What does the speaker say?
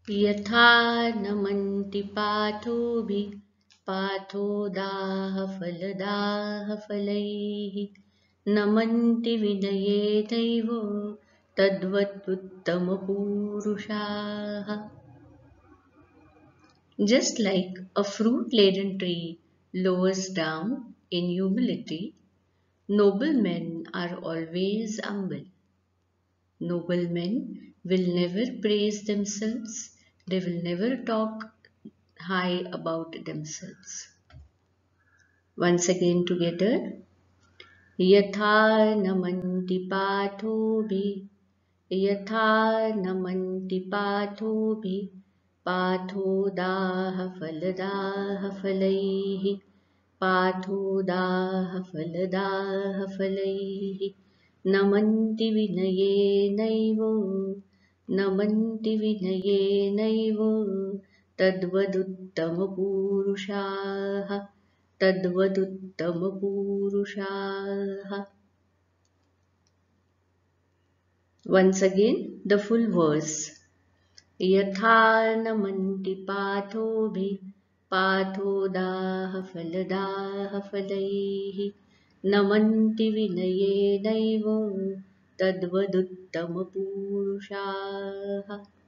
यथा नमन्ति पाथोभिः पाथोदाः फलदाः फलैः नमन्ति विनयेनैव तद्वदुत्तमपूरुषाः. Just like a fruit-laden tree lowers down in humility, noble men are always humble. Noble men will never praise themselves, they will never talk high about themselves. Once again together. यथा नमन्ति पाथोभिः यथा नमन्ति पाथोभिः पाथोदाः फलदाः फलैः पाथोदाः फलदाः फलैः नमन्ति विनयेनैव नमन्ति विनयेनैव तद्वदुत्तमपूरुषाः तद्वदुत्तमपूरुषाः. Once again, the full verse. यथा नमन्ति पाथोभिः पाथोदाः फलदाः फलैः नमन्ति विनयेनैव तद्वदुत्तमपूरुषाः.